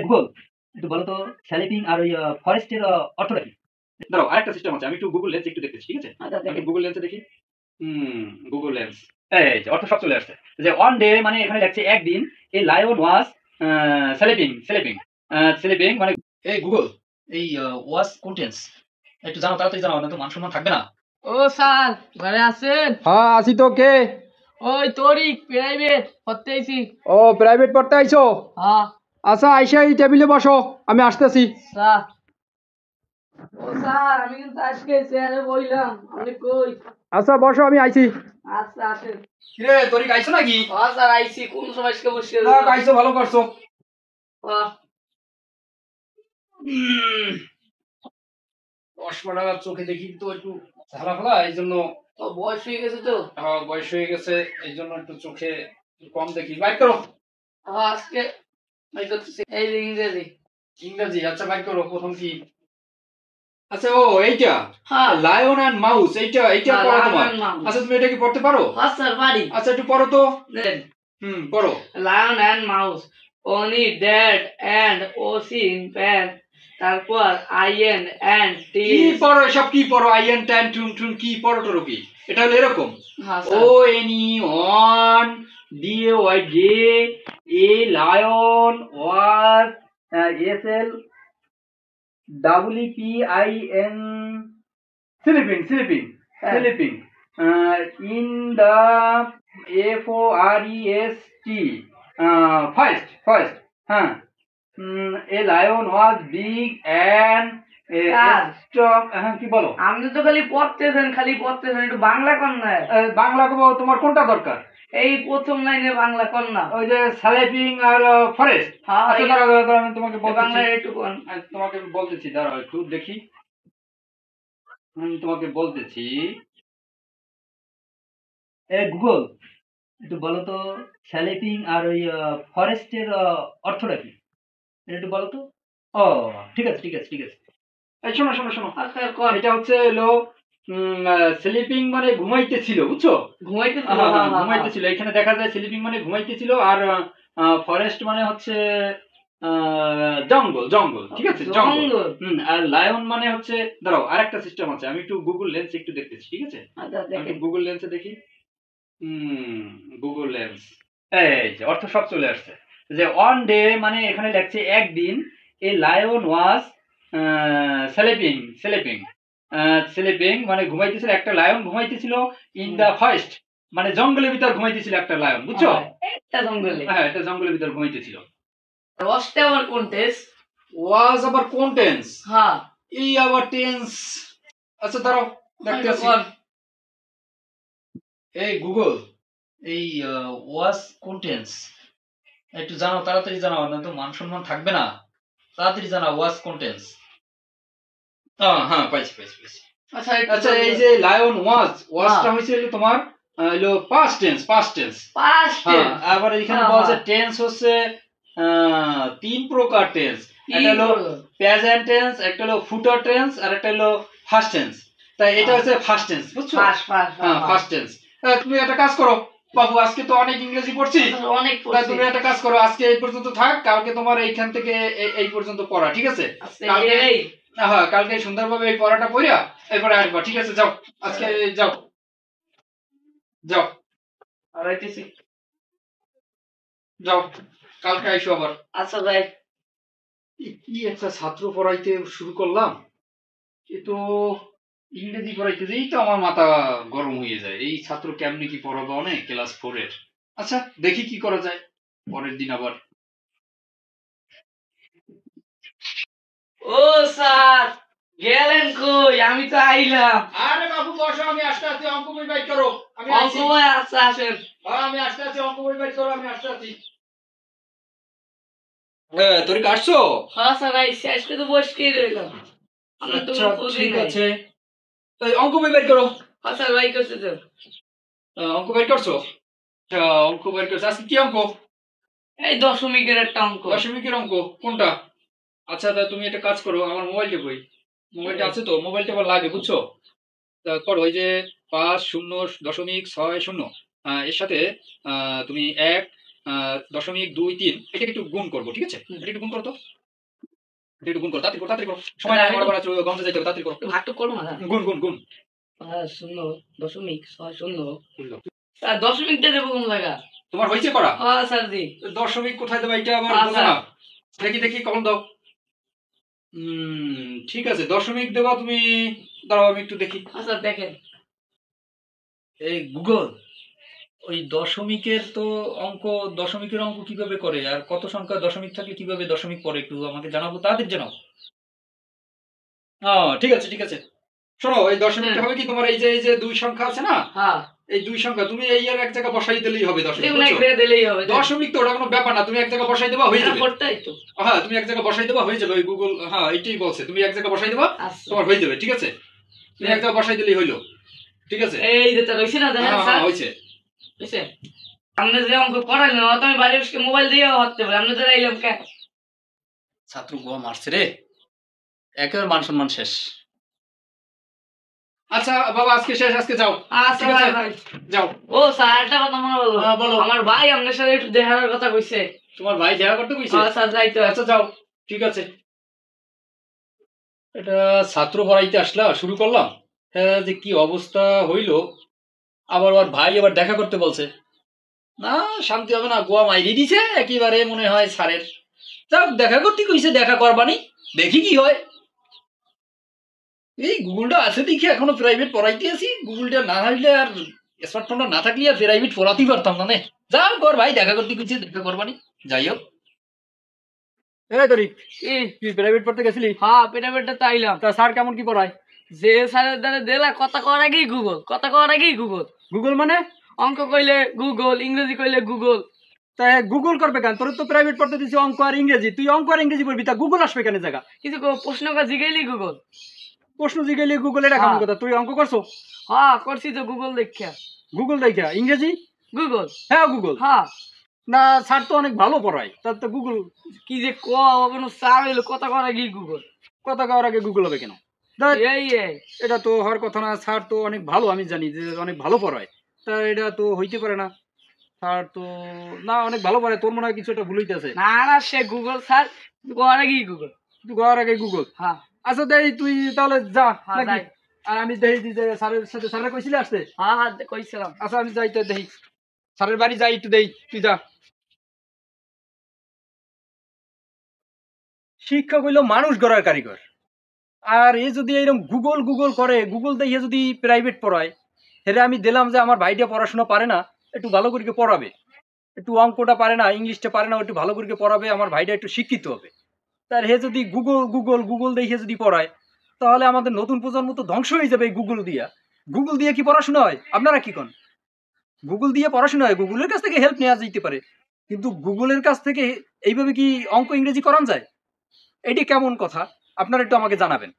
Google, একটু বলো তো স্যালিপিং আর ওই ফরেস্টের অর্থটা কি? দাঁড়াও, আরেকটা সিস্টেম আছে, আমি একটু গুগল লেন্স একটু দেখতেছি, ঠিক আছে? আমি গুগল লেন্সে দেখি। গুগল লেন্স, এই যে অর্থ সব চলে আসছে। যে ওয়ান ডে মানে এখানে লাগছে একদিন, এই lion was sleeping sleeping sleeping মানে এই গুগল, এই ওয়াজ কোনটেন্স একটু জানো, তাড়াতাড়ি জানাও, না তো মান সম্মান থাকবে না। ও স্যার, ঘরে আছেন? হ্যাঁ আছি তো। কে? ওই তরিক, প্রাইভেট পড়তে আইছি। ও প্রাইভেট পড়তে আইছো? হ্যাঁ আচ্ছা আইসা এই টেবিলে বসো, আমি আসতেছি। স্যার। ও স্যার, আমি কিন্তু আজকে চেয়ারে বইলাম, আপনি কই? আচ্ছা বসো, আমি আইছি। আচ্ছা আসেন। কিরে তরিক, আইছো নাকি? হ্যাঁ স্যার আইছি, কোন সময় আজকে বসে আইছো, ভালো করছো। চশমাটা চোখে দেখি তো একটু ঝালা ফালা, এই জন্য। বয়স হয়ে গেছে তো। হ্যাঁ বয়স হয়ে গেছে, এই জন্য একটু চোখে কম দেখি। বাইর করো। আজকে এই যে ইংরেজি। ইংরেজি, আচ্ছা বাইর করো। প্রথম কি? আচ্ছা ও এইটা হ্যাঁ, লায়ন এন্ড মাউস, এইটা এইটা হ্যাঁ, পড়ো lion তোমার। and mouse। আচ্ছা তুমি এটা কি পড়তে পারো? হ্যাঁ স্যার পারি। আচ্ছা একটু পড়ো তো। দেন। পড়ো। লায়ন অ্যান্ড মাউস, অনি ড্যাড অ্যান্ড ওসিন প্যান, তারপর আইএন অ্যান্ড টি। কি পড়ো এসব? কি পড়ো? আইএন ট্যান টুন টুন কি পড়ো টরো কি? এটা হলো এরকম, হ্যাঁ O N E on, D A Y J, A lion, was, S L W P I N, sleeping sleeping sleeping, in the F O R E S T, first first, হ্যাঁ। A lion was big and strong. হ্যাঁ কি বলো? আপনি তো খালি পড়তেছেন, একটু বাংলা কর না। বাংলা তোমার কোনটা দরকার? এই প্রথম লাইনে বাংলা কর না। ওই যে স্লিপিং আর ফরেস্ট। হ্যাঁ, আচ্ছা দাঁড়াও দাঁড়াও, আমি তোমাকে বাংলা বলতেছি। একটু কোন। তোমাকে বলতেছি, দাঁড়াও একটু দেখি। আমি তোমাকে বলতেছি। গুগল, একটু বলো তো স্যালিপিং আর ওই ফরেস্টের অর্থটা কি? এটা একটু বলো তো। ও ঠিক আছে ঠিক আছে ঠিক আছে। এই শোনো শোনো শোনো, আচ্ছা কর। এটা হচ্ছে হলো স্লিপিং মানে ঘুমাইতেছিল, বুঝছো? ঘুমাইতে ঘুমাইতেছিল, এখানে দেখা যায় স্লিপিং মানে ঘুমাইতেছিল, আর ফরেস্ট মানে হচ্ছে জঙ্গল জঙ্গল, ঠিক আছে জঙ্গল। আর লায়ন মানে হচ্ছে, দাঁড়াও আরেকটা সিস্টেম আছে, আমি একটু গুগল লেন্স একটু দেখতেছি, ঠিক আছে? আমি গুগল লেন্সে দেখি। গুগল লেন্স, এই যে অর্থ সব চলে আসছে। যে ওয়ান ডে মানে এখানে লাগছে একদিন, এ lion was sleeping sleeping sleeping মানে ঘুমাইতেছিল, একটা লায়ন ঘুমাইতেছিল, ইন দা ফরেস্ট মানে জঙ্গলের ভিতর ঘুমাইতেছিল একটা লায়ন, বুঝছো? একটা জঙ্গলে। হ্যাঁ একটা জঙ্গলের ভিতর ঘুমাইতেছিল। ওয়াজটা আবার কোন টেন্স? ওয়াজ আবার কোন টেন্স? হ্যাঁ, এই আবার টেন্স। আচ্ছা দাঁড়াও দেখতেছি। এই গুগল, এই ওয়াজ কোন টেন্স একটু জানো, তাড়াতাড়ি জানাও, না তো মান সম্মান থাকবে না। তাড়াতাড়ি জানাও, ওয়াজ কোন টেন্স। হ্যাঁ পাইছি পাইছি পাইছি। আচ্ছা আচ্ছা এই যে লায়ন ওয়াজ, ওয়াজটা হইছে তোমার হলো পাস্ট টেন্স, পাস্ট টেন্স। হ্যাঁ আবার এখানে বলছে টেন্স হচ্ছে তিন প্রকার টেন্স। একটা হলো প্রেজেন্ট টেন্স, একটা হলো ফুটার টেন্স, আর একটা হলো ফার্স্ট টেন্স। তাই এটা হচ্ছে ফার্স্ট টেন্স, বুঝছো? হ্যাঁ ফার্স্ট টেন্স। তুমি একটা কাজ করো বাবু, আজকে তো অনেক ইংরেজি পড়ছি, অনেক তুমি একটা কাজ করো, আজকে এই পর্যন্ত থাক, কালকে তোমার এইখান থেকে এই পর্যন্ত পড়া, ঠিক আছে? কালকে হ্যাঁ কালকে সুন্দরভাবে এই পড়াটা পড়িয়া এরপরে আসবা, ঠিক আছে? যাও আজকে, যাও যাও যাও, কালকে আইসো আবার। আচ্ছা ভাই। কি একটা ছাত্র পড়াইতে শুরু করলাম, এ তো ইংরেজি পড়াইতে যেই তো আমার মাথা গরম হয়ে যায়। এই ছাত্র কেমনি কি পড়াবো অনেক, ক্লাস 4 এর। আচ্ছা দেখি কি করা যায় পরের দিন আবার। ও স্যার, গেলেন কই? আমি তো আইলাম। আরে বাবু বসো, আমি আসতে আছি, অঙ্ক বই বাইর করো। আমি আইছি। আচ্ছা আসেন। হ্যাঁ আমি আসতে আছি, অঙ্ক বই বাইর করো, আমি আসতে আছি। তোর কাটছো? হ্যাঁ স্যার আইছি, আজকে তো বসকেই রইলাম। আচ্ছা ঠিক আছে, অঙ্ক বই বের করো। হ্যাঁ স্যার বাই করছে তো। অঙ্ক বের করছো? অঙ্ক বের করছো, আজকে কি অঙ্ক? এই দশমিকের একটা অঙ্ক। দশমিকের অঙ্ক কোনটা? আচ্ছা তা তুমি একটা কাজ করো, আমার মোবাইলটা কই? মোবাইলটা আছে তো? মোবাইলটা আবার লাগে, বুঝছো? করো ওই যে 5 0.60 এর সাথে তুমি 1 .23 এটা একটু গুণ করবো, ঠিক আছে? এটা একটু গুণ করো তো, এটা একটু গুণ করো, তাড়াতাড়ি করো, তাড়াতাড়ি করো, সময় নাই আমার, আবার গন্ধে যাইতে হবে, তাড়াতাড়ি করো। ভাগ তো করবো না। গুণ গুণ গুণ 0.6 স্যার, দশমিকটা দেবো কোন জায়গা? তোমার হয়েছে করা? হ্যাঁ স্যার জি। দশমিক কোথায় দেবো এটা আবার বোঝো না। দেখি দেখি কলম দাও। ঠিক আছে, দশমিক দেবা তুমি, দাঁড়াও আমি একটু দেখি। আচ্ছা দেখেন, এই গুগল ওই দশমিকের তো অঙ্ক, দশমিকের অঙ্ক কিভাবে করে, আর কত সংখ্যা দশমিক থাকলে কিভাবে দশমিক পড়ে একটু আমাকে জানাবো, তাদের জানাও। ঠিক আছে ঠিক আছে, শোনো এই দশমিকটা হবে কি, তোমার এই যে দুই সংখ্যা আছে না, হ্যাঁ এই দুই সংখ্যা তুমি এই আর এক জায়গায় বসাই দিলেই হবে দশমিক, দেখুন এক জায়গায় দিলেই হবে। দশমিক তো ওটা কোনো ব্যাপার না, তুমি এক জায়গায় বসাই দেবা হয়ে যাবে। করতেই তো, হ্যাঁ তুমি এক জায়গায় বসাই দেবা হয়ে যাবে, ওই গুগল এইটাই বলছে, তুমি এক জায়গায় বসাই দেবা তোমার হয়ে যাবে, ঠিক আছে? তুমি এক জায়গায় বসাই দিলেই হইলো, ঠিক আছে? এই যে রইছে না দেখেন স্যার, হয়েছে হইছে। আপনি যে অঙ্ক করাইলেন অত আমি বাড়ি বসে মোবাইল দিয়েও হতে পারি, আপনি তো আইলাম কেন? ছাত্র গোয়া মারছে রে, একেবারে মান সম্মান শেষ। আচ্ছা বাবা আজকে শেষ, আজকে যাও। আচ্ছা ভাই ভাই যাও। ও স্যার একটা কথা মনে বলো, বলো। আমার ভাই আপনার সাথে একটু দেখার কথা কইছে। তোমার ভাই দেখা করতে কইছে? আচ্ছা যাইতো। আচ্ছা যাও, ঠিক আছে। এটা ছাত্র পড়াইতে আসলা, শুরু করলাম, যে কি অবস্থা হইলো, আবার ওর ভাই আবার দেখা করতে বলছে, না শান্তি হবে না, গোয়া মাইরি দিছে একেবারে মনে হয় স্যারের। যাও দেখা করতে কইছে, দেখা করবানি, দেখি কি হয়। এই গুগলটা আছে দেখি এখনো প্রাইভেট পড়াইতে আছি, গুগলটা না হইলে আর স্মার্টফোনটা না থাকলে আর প্রাইভেট পড়াতেই পারতাম না। যাও কর ভাই, দেখা করতে কইছে, দেখা করবানি, যাই হোক। তুই প্রাইভেট পড়তে গেছিলি? হ্যাঁ পিরামিডটা তো আইলাম। তা স্যার কেমন কি পড়ায়? যে স্যারের দ্বারা দিলা কথা কওয়ার আগেই গুগল, কথা কওয়ার আগেই গুগল। গুগল মানে? অঙ্ক কইলে গুগল, ইংরেজি কইলে গুগল। তা গুগল করবে কেন? তোর তো প্রাইভেট পড়তে দিছি অঙ্ক আর ইংরেজি, তুই অঙ্ক আর ইংরেজি পড়বি, তা গুগল আসবে কেন জায়গা? কিন্তু প্রশ্ন জিগাইলেই গুগল। প্রশ্ন জিগাইলে গুগল, এটা কেমন কথা? তুই অঙ্ক করছো? হ্যাঁ করছি তো, গুগল দেখা। গুগল দেখা ইংরেজি? গুগল। হ্যাঁ গুগল। হ্যাঁ না স্যার তো অনেক ভালো পড়ায়, তার তো গুগল কি যে কোনো স্যার হইলো কথা কওয়ার আগেই গুগল। কথা কওয়ার আগে গুগল হবে কেন? এই এটা তো হওয়ার কথা না, স্যার তো অনেক ভালো, আমি জানি যে অনেক ভালো পড়ায়, তা এটা তো হইতে পারে না। স্যার তো না অনেক ভালো পড়ায়, তোর মনে হয় কিছু একটা ভুল হইতেছে। না না সে গুগল স্যার, কওয়ার আগেই গুগল। তুই কওয়ার আগে গুগল? হ্যাঁ। আচ্ছা দেই, তুই তাহলে যা নাকি? যাই। আর আমি দেখি যে স্যারের সাথে, স্যারের কইছিলে আসতে? হ্যাঁ হ্যাঁ কইছিলাম। আচ্ছা আমি যাই তো দেখি, স্যারের বাড়ি যাই একটু দেই, তুই যা। শিক্ষক হইলো মানুষ গড়ার কারিগর, আর এ যদি এরকম গুগল গুগল করে, গুগল দিয়ে যদি প্রাইভেট পড়ায়, হেরে আমি দিলাম যে আমার ভাইটা পড়াশোনা পারে না, একটু ভালো করে পড়াবে, একটু অঙ্কটা পারে না, ইংলিশটা পারে না, একটু ভালো করে পড়াবে, আমার ভাইটা একটু শিক্ষিত হবে। তার হে যদি গুগল গুগল গুগল দেখে যদি পড়ায়, তাহলে আমাদের নতুন প্রজন্ম তো ধ্বংস হয়ে যাবে এই গুগল দিয়া। গুগল দিয়ে কি পড়াশোনা হয়? আপনারা কি করেন? গুগল দিয়ে পড়াশোনা হয়? গুগলের কাছ থেকে হেল্প নেওয়া যেতে পারে, কিন্তু গুগলের কাছ থেকে এইভাবে কি অঙ্ক ইংরেজি করান যায়? এটি কেমন কথা? আপনারা একটু আমাকে জানাবেন।